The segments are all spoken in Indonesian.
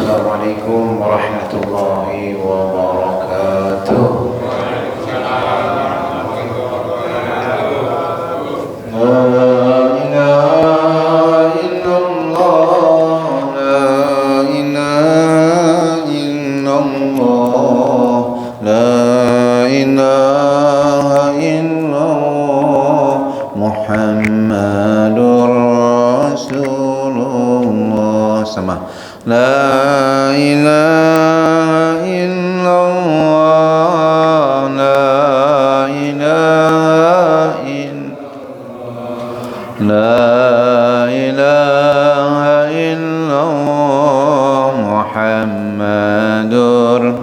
Assalamualaikum warahmatullahi wabarakatuh. La ilaha illallah, la ilaha illallah, la ilaha illallah, Muhammadur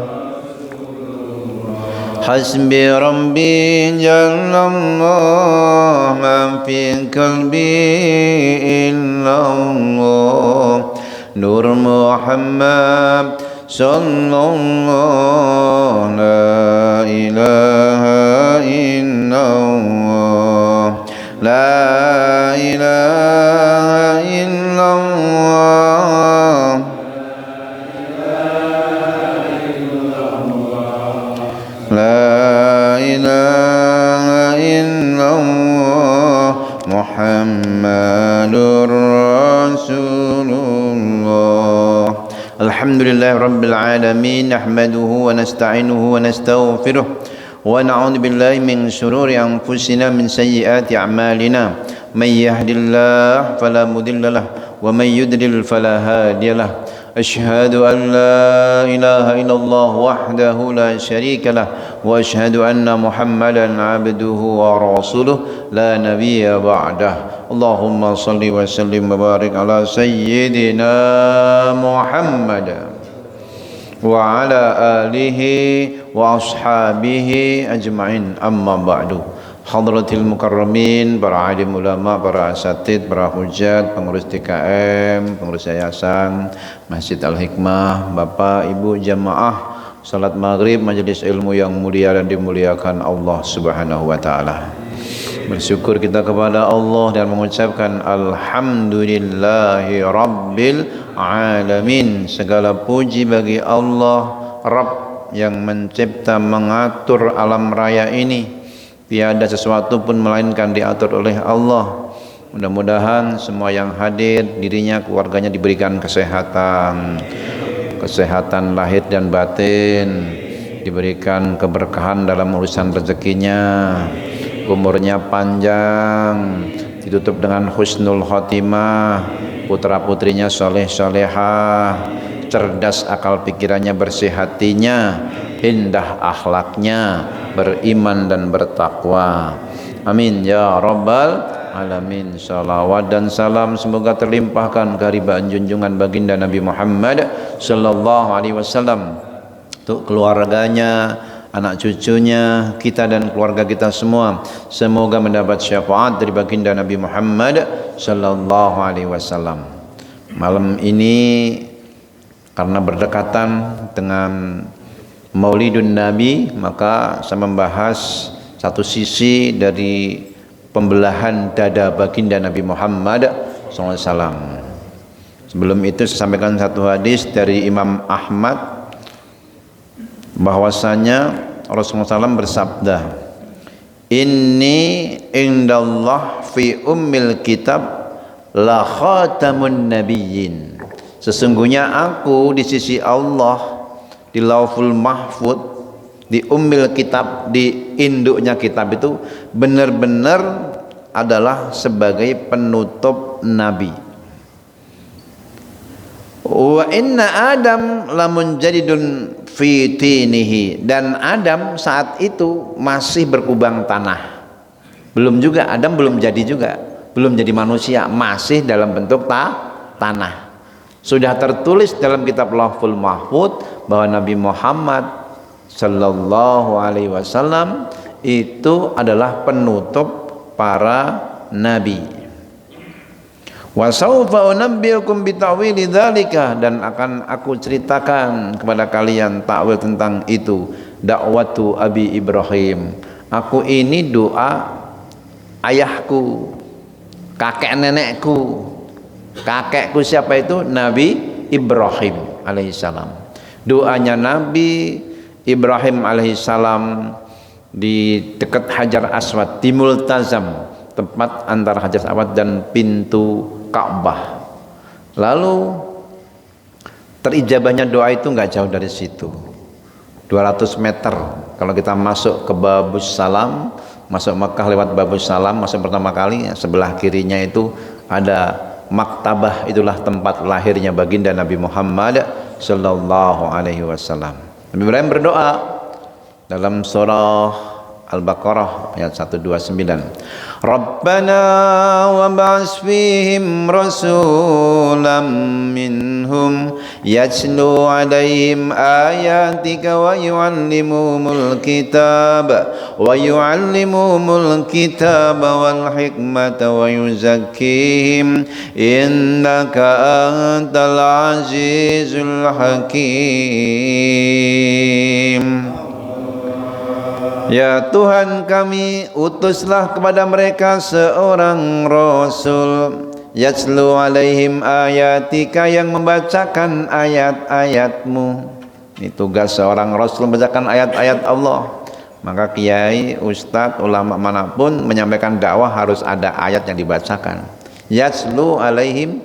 Hasbi Rabbi Jallallah, ma fi qalbi illallah, Nur Muhammad sallallahu, la ilaha illallah, la ilaha illallah, la ilaha illallah, Muhammadur Rasulullah. Alhamdulillah Rabbil Alamin, nahmaduhu wa nasta'inuhu wa nastaghfiruh wa na'udzu billahi min shururi anfusina min sayyiati a'malina, may yahdihillahu fala mudhillalah wa may yudlil fala hadiyalah. Asyhadu an la ilaha illallah wahdahu la syarikalah wa asyhadu anna Muhammadan abduhu wa rasuluh la nabiyya ba'dah. Allahumma salli wa sallim wa barik ala sayyidina Muhammad wa ala alihi wa ashabihi ajma'in, amma ba'du. Hadratil mukarramin, para alim ulama, para asatid, para hujat, pengurus TKM, pengurus yayasan Masjid Al-Hikmah, Bapak Ibu jamaah salat maghrib majelis ilmu yang mulia dan dimuliakan Allah Subhanahu wa taala. Bersyukur kita kepada Allah dan mengucapkan alhamdulillahi rabbil alamin. Segala puji bagi Allah Rabb yang mencipta mengatur alam raya ini. Tiada sesuatu pun melainkan diatur oleh Allah. Mudah-mudahan semua yang hadir, dirinya, keluarganya diberikan kesehatan lahir dan batin, diberikan keberkahan dalam urusan rezekinya, umurnya panjang, ditutup dengan husnul khotimah, putra-putrinya soleh-solehah, cerdas akal pikirannya, bersih hatinya, indah akhlaknya, beriman dan bertakwa. Amin ya rabbal alamin. Salawat dan salam semoga terlimpahkan keharibaan junjungan baginda Nabi Muhammad sallallahu alaihi wasallam, untuk keluarganya, anak cucunya, kita dan keluarga kita semua. Semoga mendapat syafaat dari baginda Nabi Muhammad sallallahu alaihi wasallam. Malam ini karena berdekatan dengan Maulidun Nabi, maka saya membahas satu sisi dari pembelahan dada baginda Nabi Muhammad SAW. Sebelum itu saya sampaikan satu hadis dari Imam Ahmad, bahwasanya Rasulullah SAW bersabda, "Inni indallah fi ummil kitab la khatamun nabiyyin." Sesungguhnya aku di sisi Allah, di Lauhul Mahfud, di ummil kitab, di induknya kitab itu benar-benar adalah sebagai penutup nabi. Wa inna Adam lamun jadidun fi tinihi, dan Adam saat itu masih berkubang tanah. Adam belum jadi juga, belum jadi manusia, masih dalam bentuk tanah. Sudah tertulis dalam kitab Lauhul Mahfud bahwa Nabi Muhammad sallallahu alaihi wasallam itu adalah penutup para nabi. Wa saufa unabbiukum bi ta'wili dzalika, dan akan aku ceritakan kepada kalian takwil tentang itu. Dakwatu Abi Ibrahim, aku ini doa ayahku, kakek nenekku. Kakekku siapa itu? Nabi Ibrahim alaihissalam. Doanya Nabi Ibrahim alaihissalam di dekat Hajar Aswad di Multazam, tempat antara Hajar Aswad dan pintu Ka'bah. Lalu terijabahnya doa itu nggak jauh dari situ, 200 meter. Kalau kita masuk ke Babus Salam, masuk Mekah lewat Babus Salam, masuk pertama kali, sebelah kirinya itu ada maktabah, itulah tempat lahirnya baginda Nabi Muhammad sallallahu alaihi wasallam. Nabi Ibrahim berdoa dalam surah Al-Baqarah ayat 129. Rabbana wa ba'ats fihim rasulam minhum yatlu 'alaihim ayatika wa yu'allimuhumul kitaba wal hikmata wa yuzakkihim innaka antal azizul hakim. Ya Tuhan kami, utuslah kepada mereka seorang Rasul, yatlu alaihim ayatika, yang membacakan ayat-ayatmu. Ini tugas seorang Rasul, membacakan ayat-ayat Allah. Maka kiai, ustadz, ulama manapun menyampaikan dakwah harus ada ayat yang dibacakan. Yatlu alaihim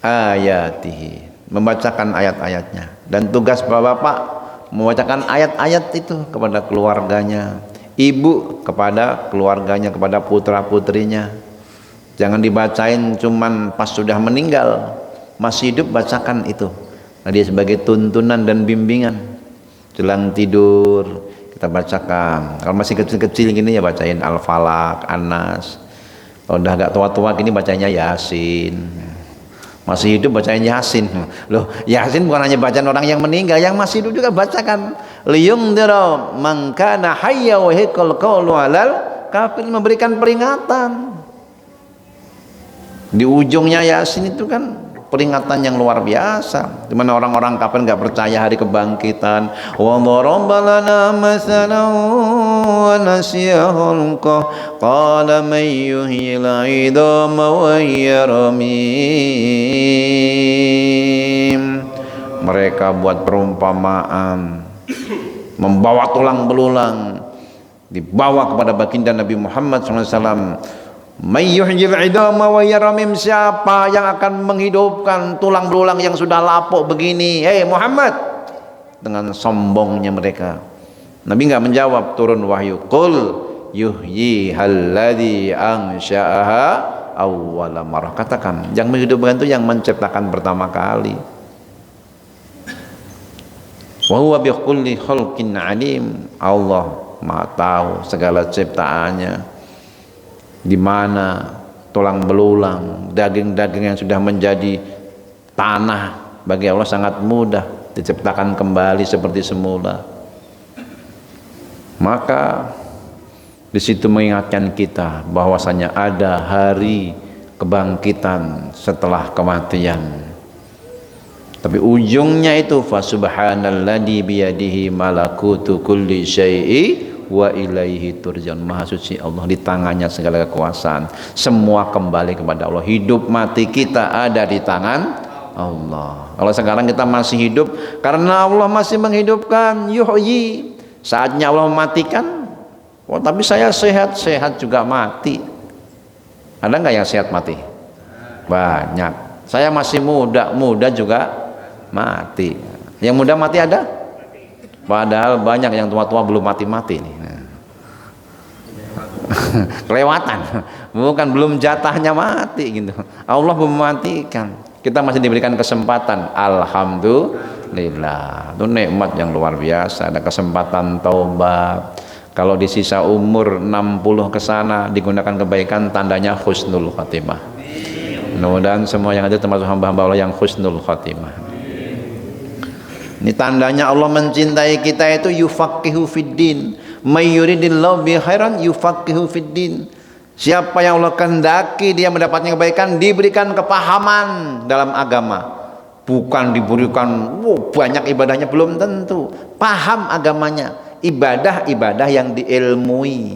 ayatihi, membacakan ayat-ayatnya. Dan tugas bapak-bapak membacakan ayat-ayat itu kepada keluarganya, ibu kepada keluarganya, kepada putra-putrinya. Jangan dibacain cuman pas sudah meninggal, masih hidup bacakan itu. Nah, dia sebagai tuntunan dan bimbingan. Jelang tidur kita bacakan. Kalau masih kecil-kecil gini ya bacain Al-Falaq, An-Nas. Kalau udah agak tua-tua gini bacanya Yasin. Masih hidup bacain Yasin. Loh, Yasin bukan hanya bacaan orang yang meninggal, yang masih hidup juga bacakan. Liyungdira man kana hayya wa hiqal qawlu 'alal kafir, memberikan peringatan. Di ujungnya Yasin itu kan peringatan yang luar biasa, di mana orang-orang kafir enggak percaya hari kebangkitan. Wa darabalana masalan wa nasiyahul qala may yuhyil 'idama wa yaramim. Mereka buat perumpamaan, membawa tulang belulang, dibawa kepada baginda Nabi Muhammad SAW. May yuhyil 'idama wa yaramim, siapa yang akan menghidupkan tulang belulang yang sudah lapuk begini? Hei Muhammad. Dengan sombongnya mereka, Nabi enggak menjawab, turun wahyu, qul yuhyihal ladzi ansha'aha awwala marrah. Katakan, yang menghidupkan itu yang menciptakan pertama kali. Wa huwa bi kulli khalqin alim. Allah Maha tahu segala ciptaannya. Di mana tulang belulang, daging-daging yang sudah menjadi tanah, bagi Allah sangat mudah diciptakan kembali seperti semula. Maka di situ mengingatkan kita bahwasanya ada hari kebangkitan setelah kematian. Tapi ujungnya itu fa subhanalladzi biyadihi malakutu kulli syai'i wa ilaihi turja'un. Maha suci Allah, di tangannya segala kekuasaan, semua kembali kepada Allah. Hidup mati kita ada di tangan Allah. Kalau sekarang kita masih hidup karena Allah masih menghidupkan, yuhyi, saatnya Allah mematikan. Oh, tapi saya sehat juga mati. Ada nggak yang sehat mati? Banyak. Saya masih muda juga mati. Yang muda mati ada? Padahal banyak yang tua-tua belum mati-mati nih. Kelewatan, bukan belum jatahnya mati gitu. Allah belum mematikan, kita masih diberikan kesempatan. Alhamdulillah, itu nikmat yang luar biasa. Ada kesempatan taubat. Kalau di sisa umur 60 ke sana digunakan kebaikan, tandanya husnul khatimah. Mudah-mudahan semua yang ada termasuk hamba-hamba Allah yang husnul khatimah. Ini tandanya Allah mencintai kita itu yufaqihu fiddin. May yuridillahu bi khairan yufaqihu fiddin. Siapa yang Allah kehendaki dia mendapatkan kebaikan, diberikan kepahaman dalam agama. Bukan diberikan banyak ibadahnya, belum tentu. Paham agamanya. Ibadah yang diilmui.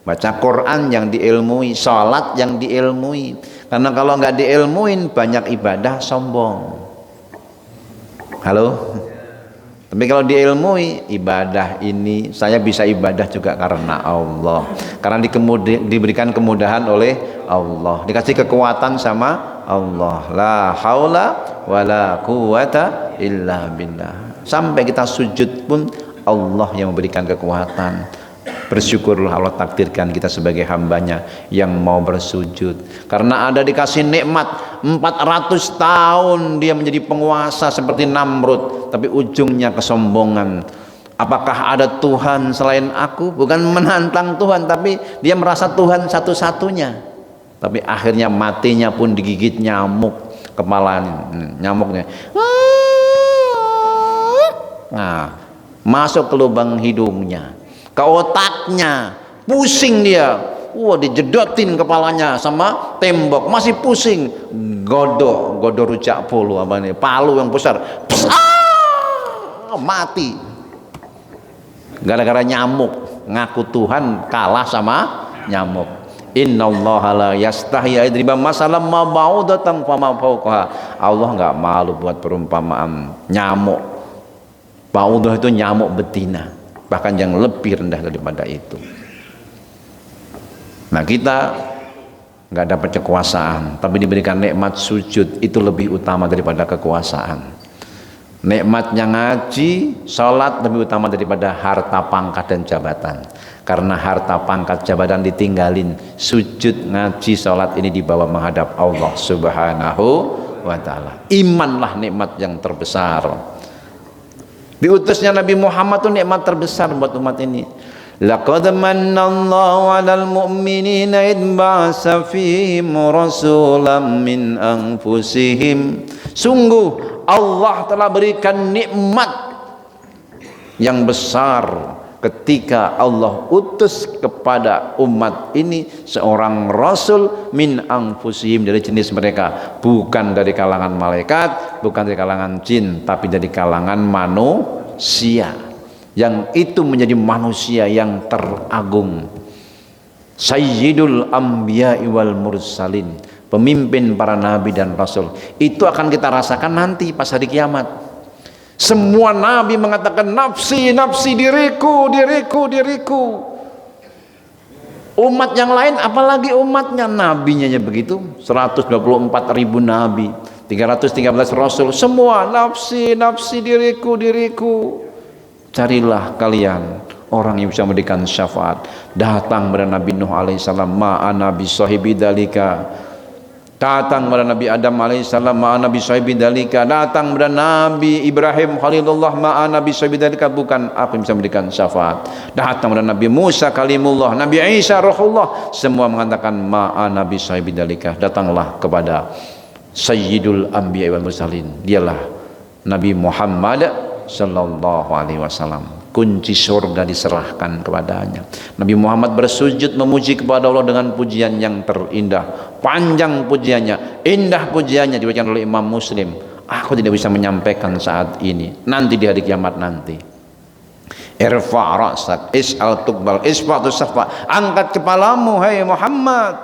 Baca Quran yang diilmui, salat yang diilmui. Karena kalau enggak diilmuin banyak ibadah sombong. Halo. Tapi kalau diilmui, ibadah ini saya bisa ibadah juga karena Allah, karena diberikan kemudahan oleh Allah, dikasih kekuatan sama Allah. La haula wala quwata illa billah. Sampai kita sujud pun Allah yang memberikan kekuatan. Bersyukurlah Allah takdirkan kita sebagai hambanya yang mau bersujud, karena ada dikasih nikmat 400 tahun dia menjadi penguasa seperti Namrud, tapi ujungnya kesombongan. Apakah ada Tuhan selain aku? Bukan menantang Tuhan, tapi dia merasa Tuhan satu-satunya. Tapi akhirnya matinya pun digigit nyamuk kepala nyamuknya. Nah, masuk ke lubang hidungnya, ke otaknya, pusing dia. Wah, dijedotin kepalanya sama tembok, masih pusing. Godok rujak polo apa nih, palu yang besar. Mati. Gara-gara nyamuk, ngaku Tuhan kalah sama nyamuk. Innallaha la yastahi yadriba masalam ma ba'udatan fama fawqaha. Allah enggak malu buat perumpamaan nyamuk. Ba'udah itu nyamuk betina, bahkan yang lebih rendah daripada itu. Nah, kita nggak dapat kekuasaan, tapi diberikan nikmat sujud, itu lebih utama daripada kekuasaan. Nikmatnya ngaji, sholat lebih utama daripada harta pangkat dan jabatan. Karena harta pangkat jabatan ditinggalin, sujud ngaji sholat ini dibawa menghadap Allah Subhanahu wa ta'ala. Imanlah nikmat yang terbesar. Diutusnya Nabi Muhammad itu nikmat terbesar buat umat ini. Laqad mannallahu 'alal mu'minina id ba'atsa fihim rasulan min anfusihim. Sungguh Allah telah berikan nikmat yang besar ketika Allah utus kepada umat ini seorang rasul min anfusihim, dari jenis mereka, bukan dari kalangan malaikat, bukan dari kalangan jin, tapi dari kalangan manusia, yang itu menjadi manusia yang teragung, sayyidul anbiya'i wal mursalin, pemimpin para nabi dan rasul. Itu akan kita rasakan nanti pas hari kiamat. Semua nabi mengatakan nafsi, nafsi, diriku, diriku, diriku. Umat yang lain, apalagi umatnya, nabinya begitu, 124.000 nabi, 313 rasul, semua nafsi, nafsi, diriku, diriku. Carilah kalian orang yang bisa memberikan syafaat. Datang kepada Nabi Nuh alaihissalam, ma'ana bisahibi dalika. Datang kepada Nabi Adam alaihissalam, ma'ana bisahibi dalika. Datang kepada Nabi Ibrahim Khalilullah, ma'ana bisahibi dalika, bukan aku yang bisa memberikan syafaat. Datang kepada Nabi Musa kalimullah, Nabi Isa ruhullah, semua mengatakan ma'ana bisahibi dalika. Datanglah kepada Sayyidul Anbiya wal Mursalin, dialah Nabi Muhammad sallallahu alaihi wasallam. Kunci surga diserahkan kepadanya. Nabi Muhammad bersujud memuji kepada Allah dengan pujian yang terindah, panjang pujiannya, indah pujiannya, dibacakan oleh Imam Muslim. Aku tidak bisa menyampaikan saat ini, nanti di hari kiamat nanti. Irfa' ra'sak is'al tuqbal isfa'tu syafa', angkat kepalamu hai Muhammad,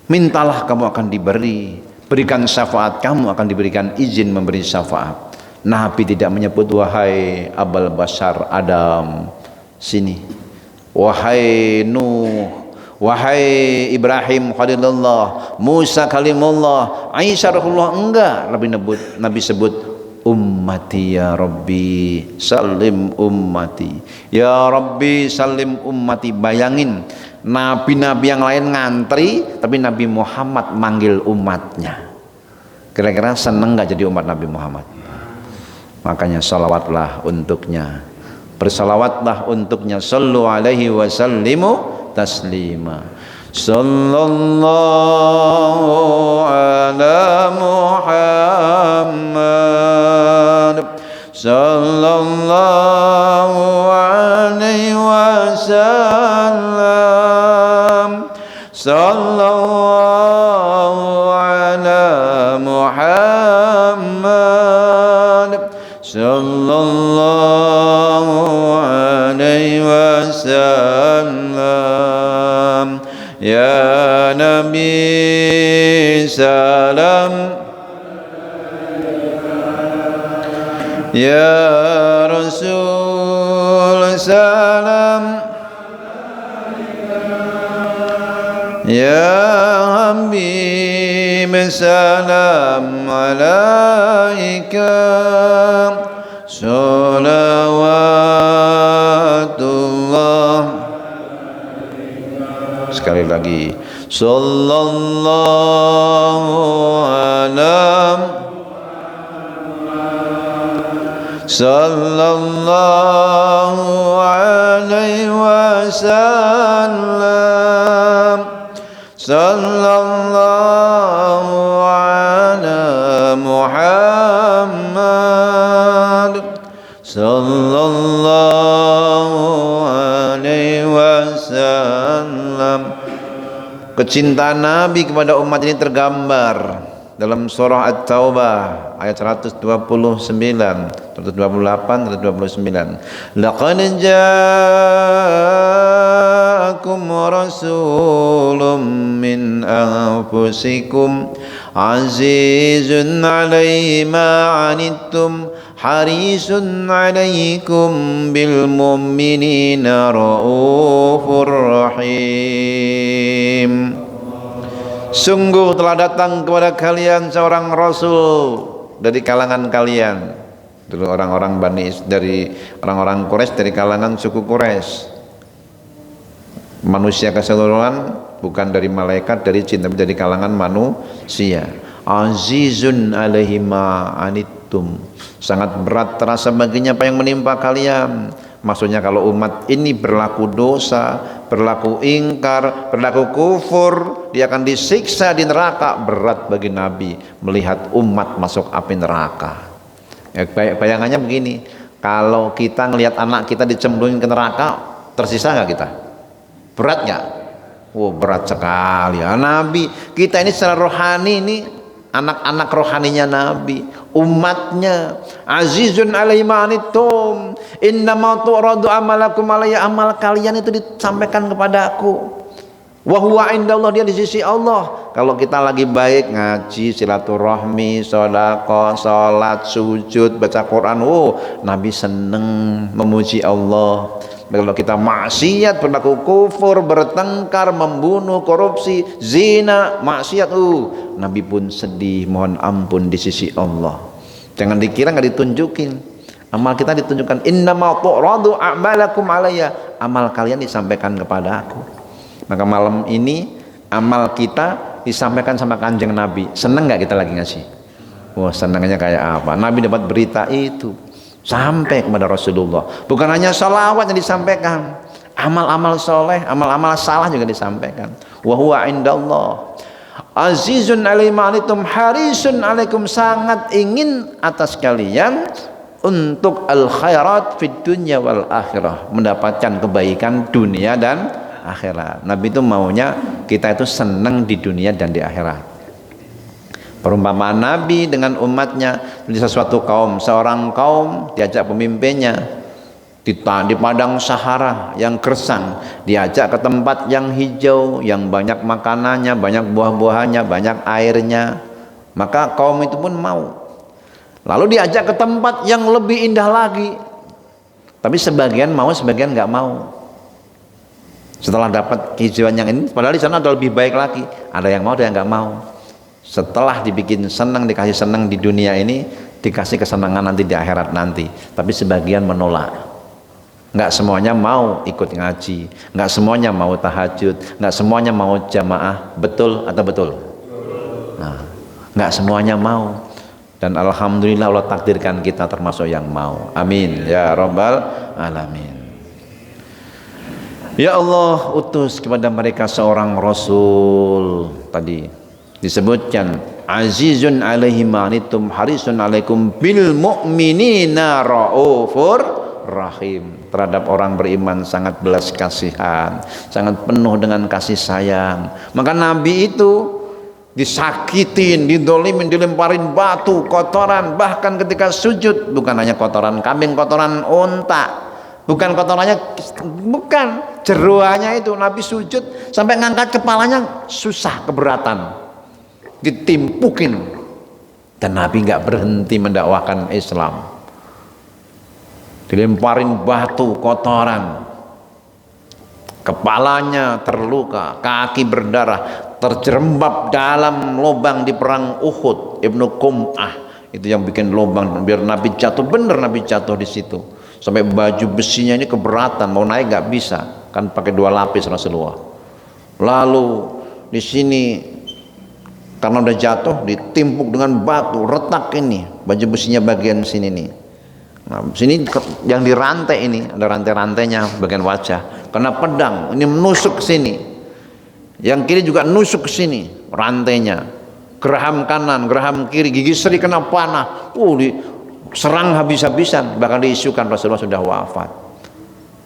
mintalah kamu akan diberi, berikan syafaat kamu akan diberikan izin memberi syafaat. Nabi tidak menyebut wahai Abul Bashar Adam sini, wahai Nuh, wahai Ibrahim Khalilullah, Musa Kalimullah, Isa Ruhullah, enggak. Nabi sebut ummati ya Rabbi salim ummati, ya Rabbi salim ummati. Bayangin, nabi-nabi yang lain ngantri, tapi Nabi Muhammad manggil umatnya. Kira-kira seneng nggak jadi umat Nabi Muhammad? Makanya salawatlah untuknya, bersalawatlah untuknya, sallu alaihi wa sallimu taslima. Sallallahu ala Muhammad, sallallahu alaihi wasallam, sallallahu ala Muhammad, sallallahu alaihi wasallam. Ya Nabi salam Ya Rasul salam, Ya Habib salam alaika, salawatullah. Sekali lagi, sallallahu alaihi, sallallahu alaihi wasallam, sallallahu ala Muhammad, sallallahu alaihi wasallam. Kecintaan Nabi kepada umat ini tergambar dalam surah At-Taubah ayat 129, 128, 129. Laqad ja'akum rasulun min anfusikum azizun 'alaihi ma 'anittum harisun 'alaikum bil mu'minina raufur rahim. Sungguh telah datang kepada kalian seorang rasul dari kalangan kalian. Dulu orang-orang dari orang-orang Quraisy, dari kalangan suku Quraisy. Manusia keseluruhan, bukan dari malaikat, dari jin, tapi dari kalangan manusia. Azizun alaihi ma anittum. Sangat berat terasa baginya apa yang menimpa kalian. Maksudnya kalau umat ini berlaku dosa, berlaku ingkar, berlaku kufur, dia akan disiksa di neraka. Berat bagi Nabi melihat umat masuk api neraka. Ya, bayangannya begini, kalau kita ngelihat anak kita dicemplungin ke neraka, tersisa nggak kita? Berat nggak? Oh, berat sekali ya. Nabi kita ini secara rohani ini anak-anak rohaninya Nabi, umatnya. Azizun alaihi ma anittum innama tu'radu amalakum alayya, amal kalian itu disampaikan kepada aku. Wa huwa indallah, dia di sisi Allah. Kalau kita lagi baik, ngaji, silaturahmi, sedekah, salat, sujud, baca Quran, oh Nabi seneng memuji Allah. Kalau kita maksiat, berlaku kufur, bertengkar, membunuh, korupsi, zina, maksiat, Nabi pun sedih, mohon ampun di sisi Allah. Jangan dikira nggak ditunjukin. Amal kita ditunjukkan. Innama tu'radu a'malakum alayya, amal kalian disampaikan kepada aku. Maka malam ini amal kita disampaikan sama Kanjeng Nabi. Seneng nggak kita lagi ngasih? Wah, senangnya kayak apa? Nabi dapat berita itu sampai kepada Rasulullah. Bukan hanya salawat yang disampaikan, amal-amal soleh, amal-amal salah juga disampaikan. Wa huwa indallah azizun alaihi ma anittum harisun alaikum, sangat ingin atas kalian untuk al khairat fid dunya wal akhirah, mendapatkan kebaikan dunia dan akhirat. Nabi itu maunya kita itu senang di dunia dan di akhirat. Perumpamaan Nabi dengan umatnya di sesuatu kaum, seorang kaum diajak pemimpinnya di padang Sahara yang gersang, diajak ke tempat yang hijau, yang banyak makanannya, banyak buah-buahannya, banyak airnya. Maka kaum itu pun mau. Lalu diajak ke tempat yang lebih indah lagi, tapi sebagian mau, sebagian nggak mau. Setelah dapat kehijauan yang ini, padahal di sana ada lebih baik lagi, ada yang mau, ada yang nggak mau. Setelah dibikin senang, dikasih senang di dunia ini, dikasih kesenangan nanti di akhirat nanti. Tapi sebagian menolak. Nggak semuanya mau ikut ngaji, nggak semuanya mau tahajud, nggak semuanya mau jamaah. Betul atau betul? Nah, nggak semuanya mau. Dan alhamdulillah Allah takdirkan kita termasuk yang mau. Amin ya rabbal alamin. Ya Allah, utus kepada mereka seorang Rasul. Tadi disebutkan azizun alaihi ma anittum harisun alaikum bil mu'minina raufur rahim. Terhadap orang beriman sangat belas kasihan, sangat penuh dengan kasih sayang. Maka Nabi itu disakitin, didolimin, dilemparin batu, kotoran, bahkan ketika sujud bukan hanya kotoran kambing, kotoran unta, bukan kotorannya, bukan jeroannya itu. Nabi sujud sampai ngangkat kepalanya susah, keberatan, ditimpukin. Dan Nabi nggak berhenti mendakwakan Islam. dilemparin batu kotoran, kepalanya terluka, kaki berdarah, terjerembab dalam lubang di perang Uhud. Ibnu Qum'ah itu yang bikin lubang biar Nabi jatuh, bener Nabi jatuh di situ. Sampai baju besinya ini keberatan, mau naik nggak bisa, kan pakai 2 lapis Rasulullah. Lalu di sini karena udah jatuh ditimpuk dengan batu, retak ini baju besinya bagian sini nih. Nah, sini yang dirantai ini ada rantai-rantainya bagian wajah. Kena pedang, ini menusuk ke sini. Yang kiri juga nusuk ke sini rantainya. Geraham kanan, geraham kiri, gigi seri kena panah. Diserang habis-habisan, bahkan diisukan Rasulullah sudah wafat.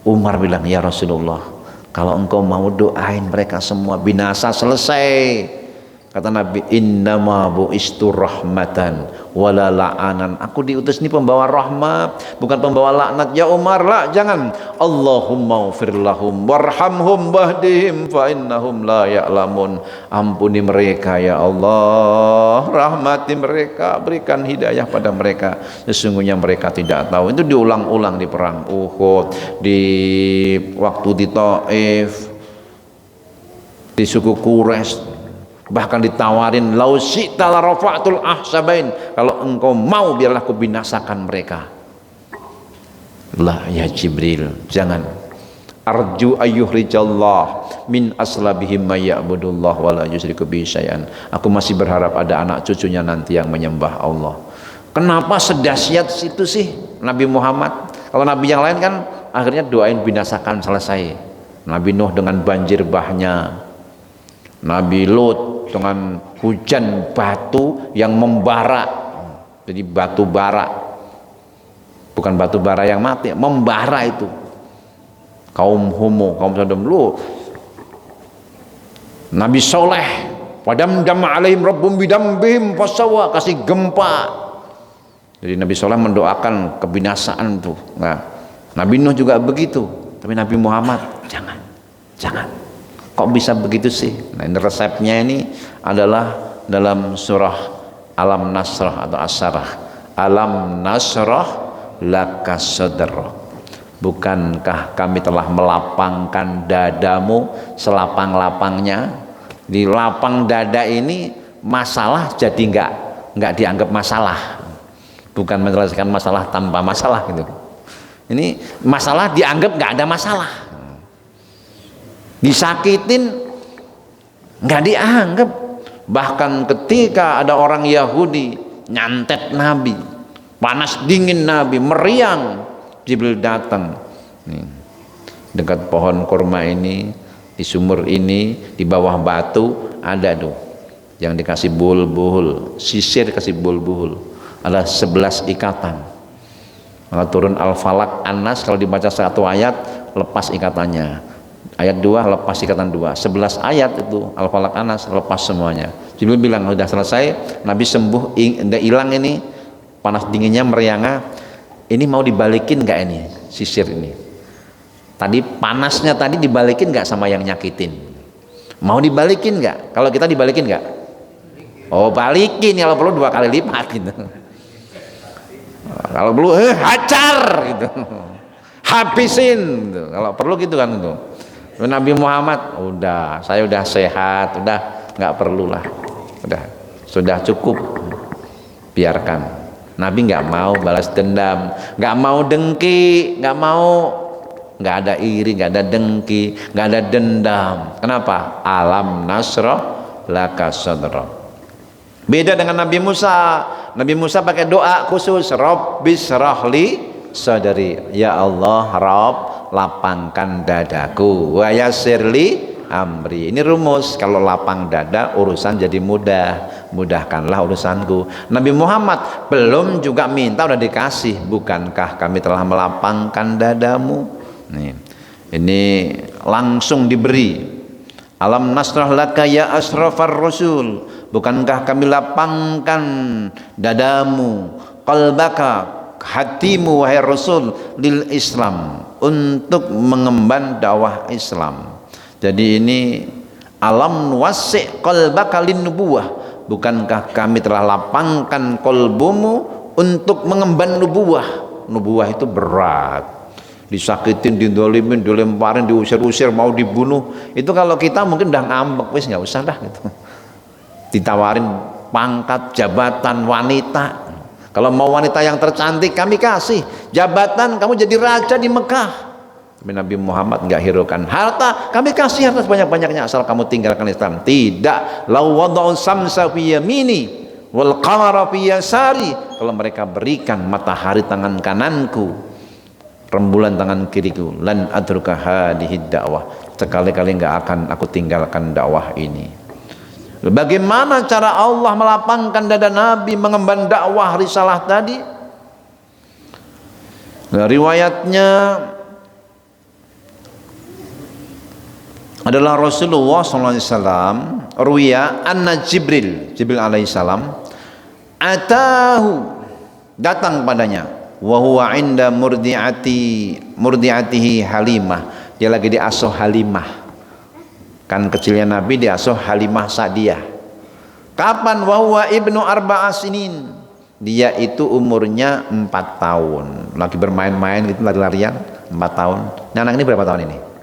Umar bilang, "Ya Rasulullah, kalau engkau mau doain mereka semua binasa selesai." Kata Nabi, "Innama bu'istu rahmatan wala la'anan." Aku diutus ini pembawa rahmat, bukan pembawa laknat. Ya Umar, lah jangan. Allahumma ufir lahum warhamhum wahdihim fa innahum la ya'lamun. Ampuni mereka ya Allah, rahmati mereka, berikan hidayah pada mereka, sesungguhnya mereka tidak tahu. Itu diulang-ulang di perang Uhud, di waktu di Taif, di suku Quraisy. Bahkan ditawarin, "Lau syi'ta la rafa'tul ahsabain." Kalau engkau mau biarlah aku binasakan mereka. La ya Jibril, jangan. Arju ayyuhrijallah min aslabihim may ya'budullah wa la yusyriku bihi syai'an. Aku masih berharap ada anak cucunya nanti yang menyembah Allah. Kenapa sedahsyat itu sih Nabi Muhammad? Kalau nabi yang lain kan akhirnya doain binasakan selesai. Nabi Nuh dengan banjir bahnya, Nabi Lut dengan hujan batu yang membara, jadi batu bara, bukan batu bara yang mati, membara itu. Kaum Homo, kaum Sodom lu. Nabi Soleh, padamdam alaihim rabbum bidambihim fasawa, kasih gempa. Jadi Nabi Soleh mendoakan kebinasaan tuh. Nah, Nabi Nuh juga begitu. Tapi Nabi Muhammad jangan. Kok bisa begitu sih? Nah, ini resepnya ini adalah dalam surah Alam Nasrah atau As-Sarah. Alam Nasrah laka sadrak. Bukankah kami telah melapangkan dadamu selapang-lapangnya? Di lapang dada ini masalah jadi enggak dianggap masalah. Bukan menyelesaikan masalah tanpa masalah gitu. Ini masalah dianggap enggak ada masalah. Disakitin nggak dianggap. Bahkan ketika ada orang Yahudi nyantet Nabi, panas dingin Nabi, meriang, Jibril datang nih, dekat pohon kurma ini, di sumur ini, di bawah batu ada tuh yang dikasih buhul-buhul, sisir kasih buhul-buhul, ada 11 ikatan. Maka turun Al-Falaq An-Nas, kalau dibaca satu ayat lepas ikatannya, ayat 2 lepas ikatan 2, 11 ayat itu Al-Falaq An-Nas lepas semuanya. Jibril bilang sudah selesai, Nabi sembuh, udah hilang ini panas dinginnya, meriangnya. Ini mau dibalikin nggak ini sisir ini? Tadi panasnya tadi dibalikin nggak sama yang nyakitin? Mau dibalikin nggak? Kalau kita dibalikin nggak? Oh balikin, kalau perlu 2 kali lipat gitu. Kalau perlu hajar gitu, habisin gitu. Kalau perlu gitu kan itu. Nabi Muhammad saya udah sehat, udah nggak perlulah, sudah cukup, biarkan. Nabi nggak mau balas dendam, nggak mau dengki, nggak ada iri, nggak ada dengki, nggak ada dendam. Kenapa? Alam nasrah laka sadra. Beda dengan Nabi Musa. Nabi Musa pakai doa khusus, Rabbis rahli sadri, ya Allah Rabb lapangkan dadaku, wa yassirli amri. Ini rumus, kalau lapang dada urusan jadi mudah, mudahkanlah urusanku. Nabi Muhammad belum juga minta, udah dikasih, bukankah kami telah melapangkan dadamu? Nih, ini langsung diberi. Alam nasrah laka ya asrafar rasul, bukankah kami lapangkan dadamu, qalbaka, hatimu wahai Rasul, lil Islam, untuk mengemban dakwah Islam. Jadi ini alam wasi' qalbaka lin nubuwah, bukankah kami telah lapangkan kolbumu untuk mengemban nubuwah, nubuah itu berat, disakitin, didolimin, dilemparin, diusir-usir, mau dibunuh. Itu kalau kita mungkin udah ngambek, wis nggak usah dah gitu. Ditawarin pangkat, jabatan, wanita. Kalau mau wanita yang tercantik kami kasih, jabatan kamu jadi raja di Mekah. Tapi Nabi Muhammad nggak hiraukan, harta kami kasih harta sebanyak-banyaknya asal kamu tinggalkan Islam. Tidak. Law wada'u samsa fi yamini wal qamara fi yasari, kalau mereka berikan matahari tangan kananku, rembulan tangan kiriku, lan adruka hadhihi dakwah, sekali-kali nggak akan aku tinggalkan dakwah ini. Bagaimana cara Allah melapangkan dada Nabi mengemban dakwah risalah tadi? Nah, riwayatnya adalah Rasulullah SAW ruya anna Jibril alaihissalam atahu, datang padanya, wa huwa inda murdiatihi Halimah, dia lagi diasuh Halimah, kan kecilnya Nabi diasuh Halimah Sa'diyah. Kapan? Wa huwa ibnu arba'asinin, dia itu umurnya 4 tahun, lagi bermain-main gitu, lari-larian 4 tahun. Nah, anak ini berapa tahun ini?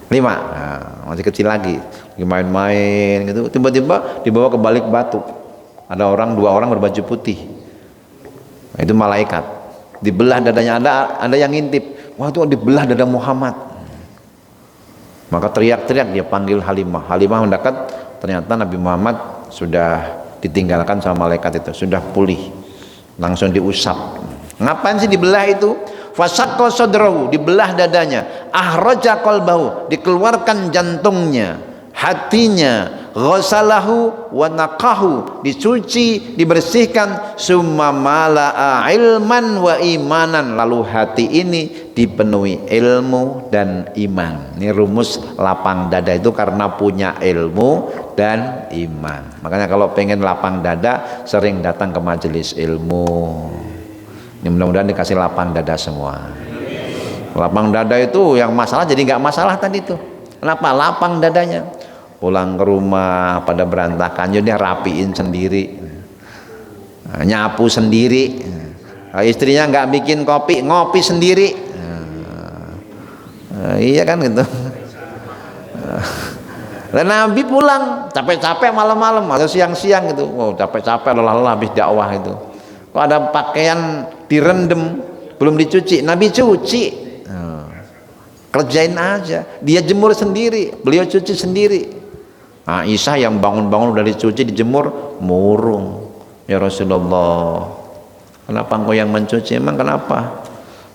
5. Nah, masih kecil lagi main-main gitu, tiba-tiba dibawa ke balik batu, ada dua orang berbaju putih. Nah, itu malaikat, dibelah dadanya. Ada yang ngintip, wah itu dibelah dada Muhammad. Maka teriak-teriak, dia panggil Halimah. Halimah mendekat, ternyata Nabi Muhammad sudah ditinggalkan sama malaikat itu, sudah pulih, langsung diusap. Ngapain sih dibelah itu? Fasaqqa sadrahu, dibelah dadanya, ahraja qalbahu, dikeluarkan jantungnya, hatinya, ghasalahu wa naqahu, dicuci, dibersihkan, summa mala'a ilman wa imanan, lalu hati ini dipenuhi ilmu dan iman. Ini rumus lapang dada itu karena punya ilmu dan iman. Makanya kalau pengen lapang dada, sering datang ke majelis ilmu. Ini mudah-mudahan dikasih lapang dada semua. Lapang dada itu yang masalah jadi nggak masalah tadi itu. Kenapa? Lapang dadanya. Pulang ke rumah pada berantakan, jadi rapiin sendiri, nyapu sendiri. Istrinya nggak bikin kopi, ngopi sendiri. Iya kan gitu. Dan Nabi pulang capek-capek malam-malam atau siang-siang gitu. Wow, capek-capek lelah-lelah habis dakwah itu. Kok ada pakaian direndam belum dicuci, Nabi cuci. Kerjain aja, dia jemur sendiri, beliau cuci sendiri. Aisyah yang bangun-bangun udah dicuci, dijemur, murung, ya Rasulullah, kenapa engkau yang mencuci? Emang kenapa?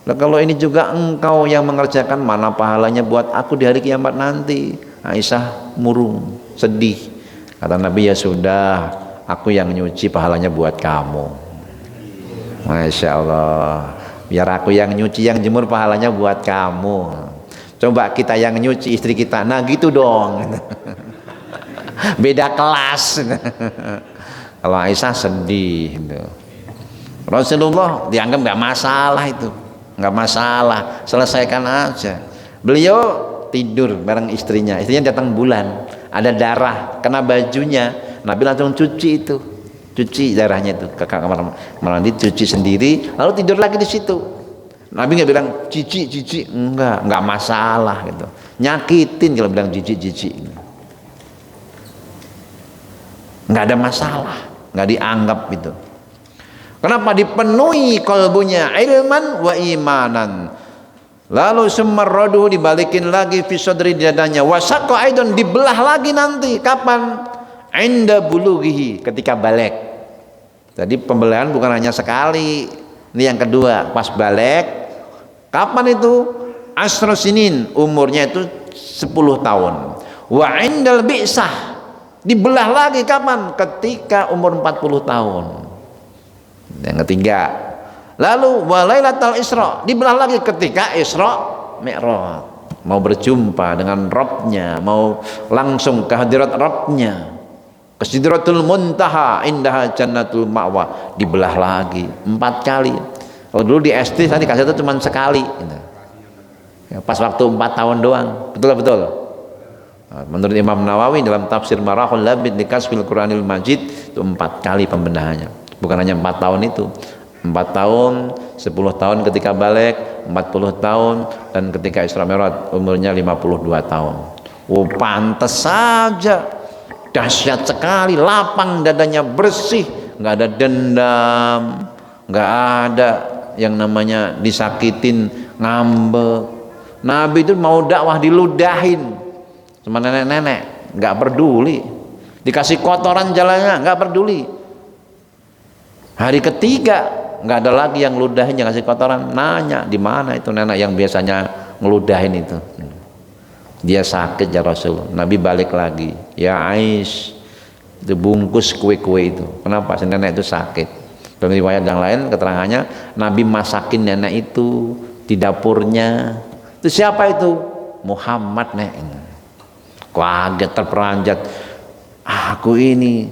Nah, kalau ini juga engkau yang mengerjakan, mana pahalanya buat aku di hari kiamat nanti? Aisyah murung, sedih. Kata Nabi, ya sudah, aku yang nyuci, pahalanya buat kamu. Masya Allah, biar aku yang nyuci, yang jemur, pahalanya buat kamu. Coba kita yang nyuci istri kita, nah gitu dong. Beda kelas. Kalau Aisyah sedih gitu. Rasulullah dianggap nggak masalah itu, nggak masalah, selesaikan aja. Beliau tidur bareng istrinya datang bulan, ada darah kena bajunya, Nabi langsung cuci itu, cuci darahnya itu ke kamar mandi, cuci sendiri, lalu tidur lagi di situ. Nabi nggak bilang cici, nggak masalah gitu, nyakitin kalau bilang cici, nggak ada masalah, nggak dianggap itu. Kenapa? Dipenuhi kalbunya ilman wa imanan. Lalu sumarraduhu, dibalikin lagi fi sadri, dadanya, wasaqqa aidon, dibelah lagi nanti kapan? Inda bulughihi, ketika balik. Jadi pembelahan bukan hanya sekali, ini yang kedua pas balik. Kapan itu? Asra sinin, umurnya itu 10 tahun. Wa indal bi'sah, dibelah lagi kapan? Ketika umur 40 tahun. Yang ketiga. Lalu walailatul Isra, dibelah lagi ketika Isra Mi'raj, mau berjumpa dengan Rabbnya, mau langsung ke hadirat Rabbnya, ke Sidratul Muntaha, indaha jannatul ma'wa, dibelah lagi 4 kali. Kalau dulu di SD saya dikasih itu cuma sekali gitu. Ya, pas waktu 4 tahun doang. Betul. Menurut Imam Nawawi dalam tafsir Marahul Labid di Kasfil Quranil Majid, itu 4 kali pembenahannya. Bukan hanya 4 tahun itu, 4 tahun 10 tahun ketika balik, 40 tahun, dan ketika Isra Mi'raj umurnya 52 tahun. Oh, pantas saja, dahsyat sekali, lapang dadanya, bersih, nggak ada dendam, nggak ada yang namanya disakitin, ngambek. Nabi itu mau dakwah diludahin sama nenek-nenek, nggak peduli, dikasih kotoran jalannya nggak peduli. Hari ketiga nggak ada lagi yang ludahin, yang kasih kotoran, nanya di mana itu nenek yang biasanya ngeludahin itu. Dia sakit ya Rasul. Nabi balik lagi, ya Aish, itu bungkus kue-kue itu. Kenapa? Si nenek itu sakit. Dalam riwayat yang lain keterangannya Nabi masakin nenek itu di dapurnya. Itu siapa itu? Muhammad, nek. Kaget, terperanjat. Aku ini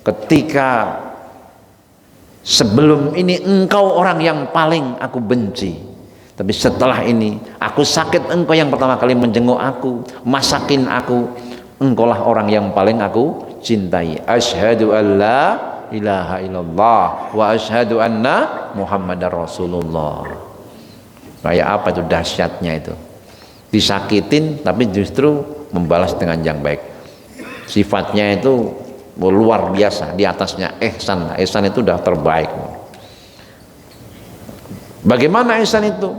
ketika sebelum ini engkau orang yang paling aku benci, tapi setelah ini aku sakit, engkau yang pertama kali menjenguk aku, masakin aku, engkaulah orang yang paling aku cintai. Asyhadu an la ilaha illallah wa asyhadu anna Muhammadar Rasulullah. Kayak apa itu dahsyatnya itu, disakitin tapi justru membalas dengan yang baik. Sifatnya itu luar biasa, di atasnya ihsan. Ihsan itu udah terbaik. Bagaimana ihsan itu?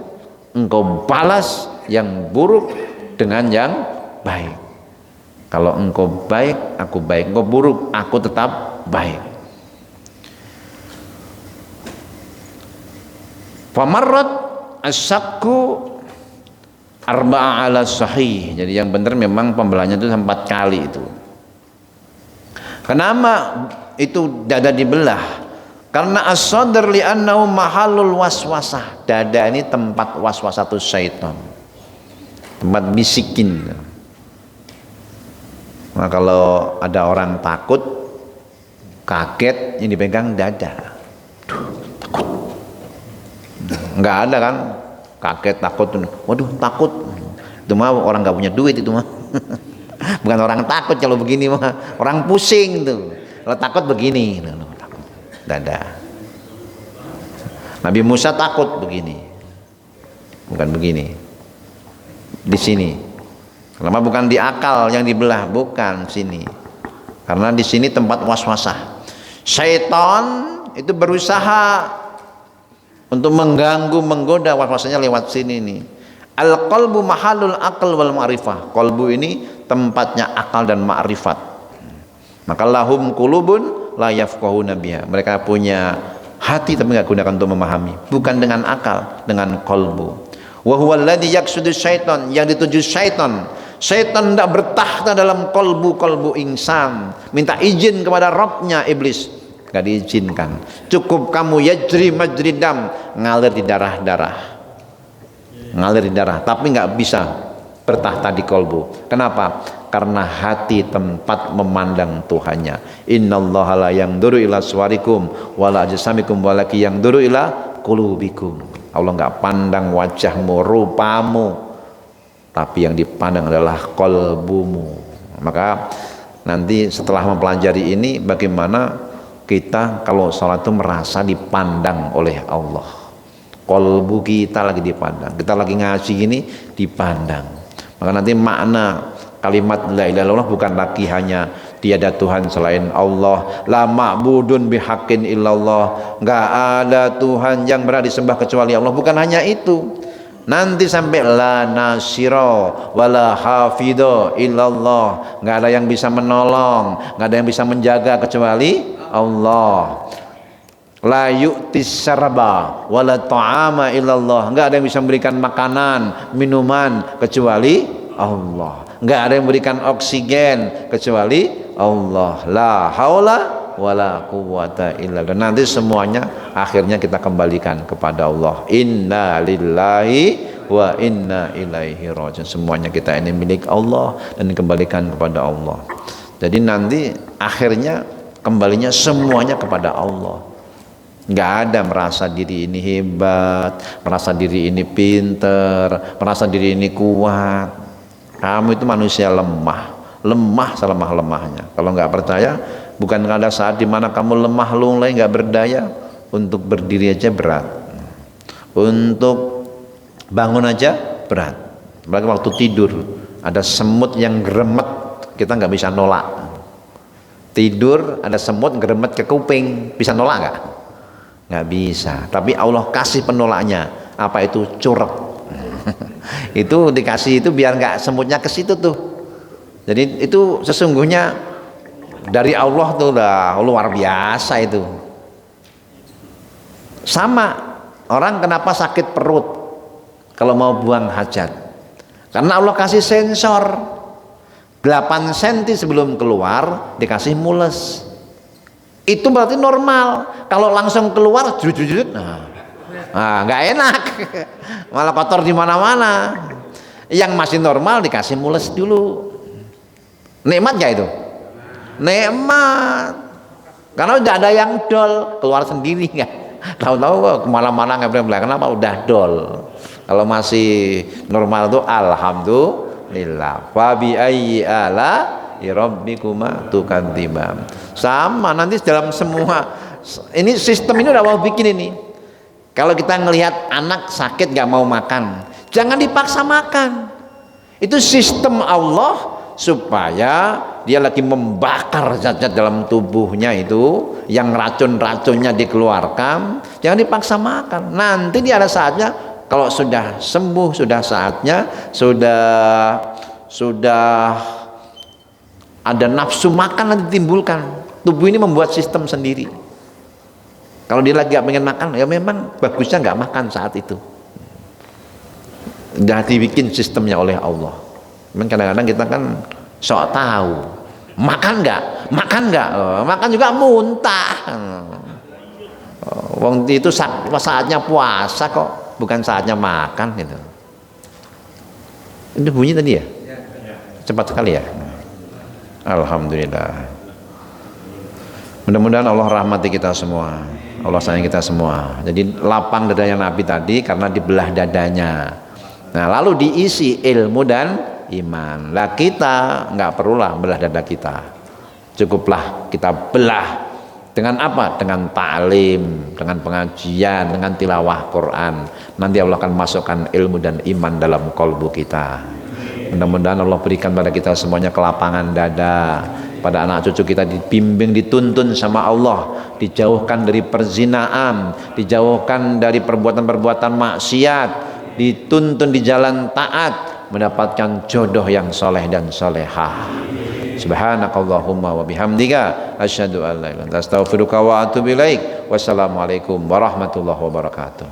Engkau balas yang buruk dengan yang baik. Kalau engkau baik, aku baik. Engkau buruk, aku tetap baik. Famarrat asyakku arba'a ala sahih. Jadi yang benar memang pembelahnya itu 4 kali itu. Kenapa itu dada dibelah? Karena as-sadr li'annahu mahallul waswasah. Dada ini tempat waswasatus syaitan, tempat bisikin. Nah, kalau ada orang takut, kaget, yang dipegang dada. Takut. Enggak ada kan? Kaget, takut. Waduh, takut. Itu mah orang nggak punya duit itu mah. Bukan orang takut kalau begini mah, orang pusing tuh. Kalau takut begini, takut. Dada. Nabi Musa takut begini, bukan begini. Di sini. Kenapa bukan di akal yang dibelah? Bukan sini. Karena di sini tempat waswasah. Syaitan itu berusaha untuk mengganggu, menggoda, waswasanya lewat sini nih. Al-qalbu mahallul aql wal ma'rifah. Qalbu ini tempatnya akal dan ma'rifat. Maka lahum qulubun la yafqahuna biha. Mereka punya hati tapi enggak gunakan untuk memahami. Bukan dengan akal, dengan qalbu. Wa huwa alladhi yaqsudu syaitan, yang dituju syaitan. Syaitan tidak bertakhta dalam qalbu insan. Minta izin kepada Rabbnya, iblis. Enggak diizinkan. Cukup kamu yajri majridam, ngalir di darah-darah. Ngalir di darah, tapi nggak bisa bertahta di kolbu. Kenapa? Karena hati tempat memandang Tuhannya. Innallaha la yanzuru ila suwarikum wala ajsamikum walakin yanzuru ila qulubikum. Allah nggak pandang wajahmu, rupamu, tapi yang dipandang adalah kolbumu. Maka nanti setelah mempelajari ini, bagaimana kita kalau sholat itu merasa dipandang oleh Allah. Kolbu kita lagi dipandang, kita lagi ngaji ini dipandang. Maka nanti makna kalimat la ilaha illallah bukan lagi hanya tiada Tuhan selain Allah, la ma'budun bihaqqin illallah, enggak ada Tuhan yang berhak disembah kecuali Allah. Bukan hanya itu, nanti sampai la nasira wala hafidho illallah, enggak ada yang bisa menolong, enggak ada yang bisa menjaga kecuali Allah. La yu'tis syaraba wala ta'ama illallah, enggak ada yang bisa memberikan makanan, minuman kecuali Allah. Enggak ada yang memberikan oksigen kecuali Allah. La haula wala quwwata illa billah. Nanti semuanya akhirnya kita kembalikan kepada Allah. Inna lillahi wa inna ilaihi raji'un. Semuanya kita ini milik Allah dan dikembalikan kepada Allah. Jadi nanti akhirnya kembalinya semuanya kepada Allah. Nggak ada merasa diri ini hebat, merasa diri ini pinter, merasa diri ini kuat. Kamu itu manusia lemah, lemah selemah-lemahnya. Kalau nggak percaya, bukan ada saat dimana kamu lemah lunglai nggak berdaya, untuk berdiri aja berat. Untuk bangun aja berat. Apalagi waktu tidur ada semut yang geremet, kita nggak bisa nolak. Tidur ada semut geremet ke kuping, bisa nolak nggak? Nggak bisa. Tapi Allah kasih penolaknya. Apa itu? Curek. Itu dikasih itu biar nggak semutnya ke situ tuh. Jadi itu sesungguhnya dari Allah tuh udah luar biasa itu. Sama orang kenapa sakit perut kalau mau buang hajat? Karena Allah kasih sensor. 8 cm sebelum keluar dikasih mules. Itu berarti normal. Kalau langsung keluar jujur, nggak enak. Malah kotor di mana-mana. Yang masih normal dikasih mules dulu. Nikmat nggak itu? Nikmat. Karena udah ada yang dol, keluar sendiri nggak. Tahu-tahu kemana-mana nggak boleh. Kenapa? Udah dol. Kalau masih normal tuh alhamdulillah. Wa bi ayyi ala rabbikuma tukadzibam. Sama nanti dalam semua ini sistem ini udah mau bikin ini. Kalau kita ngelihat anak sakit nggak mau makan, jangan dipaksa makan. Itu sistem Allah supaya dia lagi membakar zat-zat dalam tubuhnya itu yang racun-racunnya dikeluarkan, jangan dipaksa makan. Nanti dia ada saatnya kalau sudah sembuh, sudah saatnya, sudah ada nafsu makan nanti ditimbulkan. Tubuh ini membuat sistem sendiri. Kalau dia lagi gak pengen makan, ya memang bagusnya gak makan saat itu. Udah dibikin sistemnya oleh Allah. Memang kadang-kadang kita kan sok tahu. Makan gak? Makan gak? Makan juga muntah. Wong itu saatnya puasa kok, bukan saatnya makan gitu. Itu bunyi tadi ya? Cepat sekali ya. Alhamdulillah. Mudah-mudahan Allah rahmati kita semua, Allah sayang kita semua. Jadi lapang dadanya Nabi tadi karena dibelah dadanya. Nah lalu diisi ilmu dan iman. Lah kita nggak perlulah belah dada kita, cukuplah kita belah dengan apa? Dengan ta'lim, dengan pengajian, dengan tilawah Quran. Nanti Allah akan masukkan ilmu dan iman dalam kolbu kita. Mudah-mudahan Allah berikan pada kita semuanya kelapangan dada, pada anak cucu kita dibimbing, dituntun sama Allah, dijauhkan dari perzinaan, dijauhkan dari perbuatan-perbuatan maksiat, dituntun di jalan taat, mendapatkan jodoh yang soleh dan solehah. Subhanakallahumma wa bihamdika asyhadu an la ilaha illa anta astaghfiruka wa atubu ilaik. Wassalamualaikum warahmatullahi wabarakatuh.